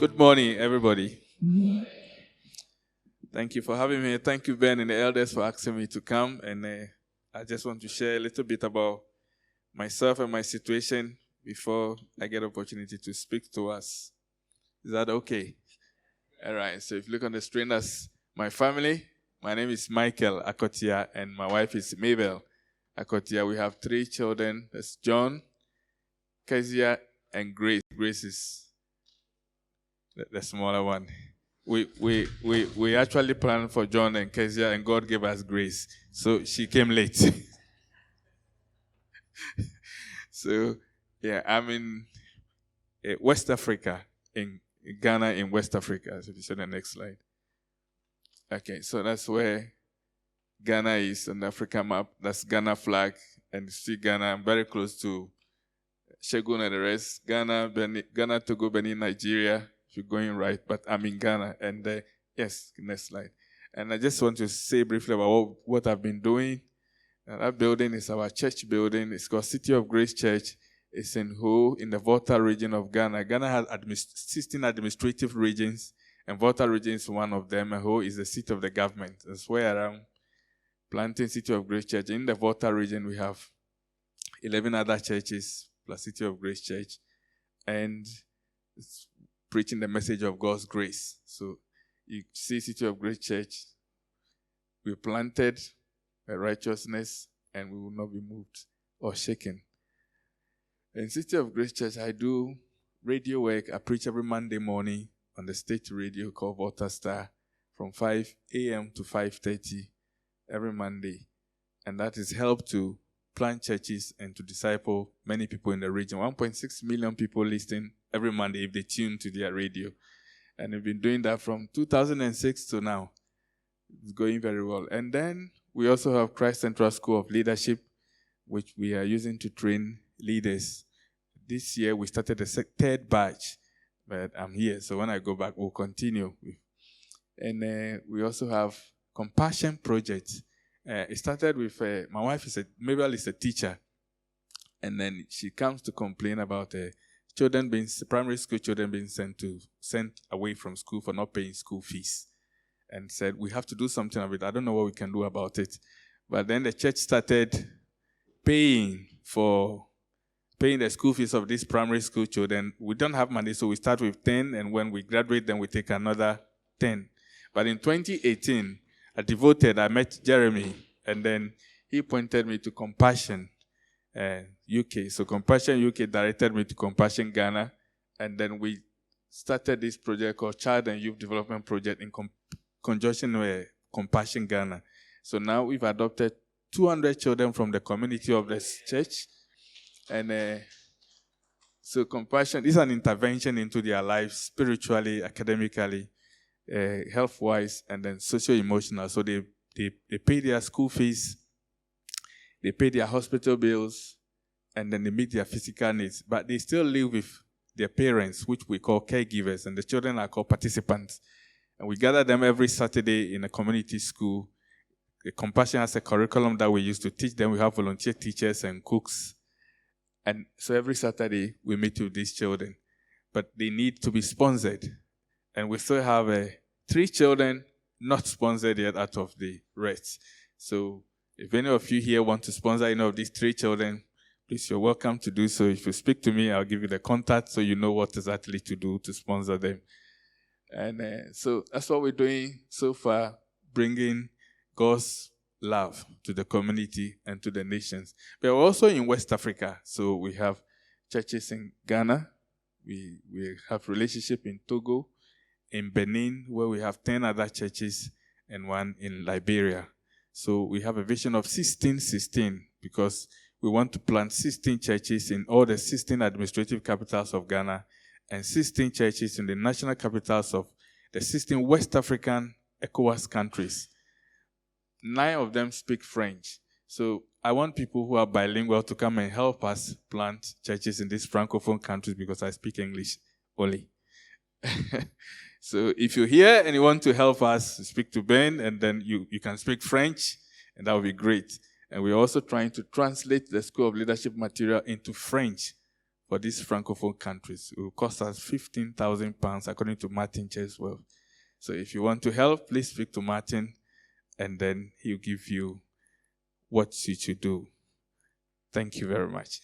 Good morning, everybody. Thank you for having me. Thank you, Ben and the elders, for asking me to come. And I just want to share a little bit about myself and my situation before I get opportunity to speak to us. Is that okay? All right. So if you look on the screen, that's my family. My name is Michael Akotia, and my wife is Mabel Akotia. We have 3 children. That's John, Kezia, and Grace. Grace is the smaller one. We actually planned for John and Kezia, and God gave us Grace. So she came late. So, yeah, I'm in West Africa, in Ghana, in West Africa. So if you see the next slide. Okay, so that's where Ghana is on the Africa map. That's Ghana flag. And you see Ghana, I'm very close to Segun and the rest. Ghana, Togo, Benin, Nigeria. If you're going right, but I'm in Ghana. And yes, next slide. And I just want to say briefly about what I've been doing. That building is our church building. It's called City of Grace Church. It's in Ho, in the Volta region of Ghana. Ghana has 16 administrative regions, and Volta region is one of them. And Ho is the seat of the government. That's where I'm planting City of Grace Church. In the Volta region, we have 11 other churches plus City of Grace Church. And it's preaching the message of God's grace. So you see City of Grace Church, we planted by righteousness, and we will not be moved or shaken. In City of Grace Church, I do radio work. I preach every Monday morning on the state radio called Volta Star from 5 a.m. to 5:30 every Monday. And that has helped to plant churches and to disciple many people in the region. 1.6 million people listening every Monday if they tune to their radio. And we've been doing that from 2006 to now. It's going very well. And then we also have Christ Central School of Leadership, which we are using to train leaders. This year we started the 3rd batch, but I'm here. So when I go back, we'll continue. And we also have Compassion Project. It started with, my wife Mabel is a teacher. And then she comes to complain about primary school children being sent away from school for not paying school fees. And said, we have to do something of it. I don't know what we can do about it. But then the church started paying the school fees of these primary school children. We don't have money, so we start with 10, and when we graduate, then we take another 10. But in 2018, I met Jeremy, and then he pointed me to Compassion UK. So Compassion UK directed me to Compassion Ghana, and then we started this project called Child and Youth Development Project in conjunction with Compassion Ghana. So now we've adopted 200 children from the community of this church. And so Compassion is an intervention into their lives, spiritually, academically, health-wise, and then socio-emotional. So they pay their school fees, they pay their hospital bills, and then they meet their physical needs. But they still live with their parents, which we call caregivers, and the children are called participants. And we gather them every Saturday in a community school. The Compassion has a curriculum that we use to teach them. We have volunteer teachers and cooks. And so every Saturday, we meet with these children. But they need to be sponsored. And we still have 3 children not sponsored yet out of the rest. So if any of you here want to sponsor any of these 3 children, please, you're welcome to do so. If you speak to me, I'll give you the contact so you know what exactly to do to sponsor them. And so that's what we're doing so far, bringing God's love to the community and to the nations. But we're also in West Africa. So we have churches in Ghana. We have relationship in Togo, in Benin, where we have 10 other churches, and one in Liberia. So we have a vision of 1616 because we want to plant 16 churches in all the 16 administrative capitals of Ghana, and 16 churches in the national capitals of the 16 West African ECOWAS countries. 9 of them speak French. So I want people who are bilingual to come and help us plant churches in these Francophone countries because I speak English only. So if you're here and you want to help us, speak to Ben, and then you can speak French, and that would be great. And we're also trying to translate the School of Leadership material into French for these francophone countries. It will cost us £15,000 according to Martin Cheswell. So if you want to help, please speak to Martin, and then he'll give you what you should do. Thank you very much.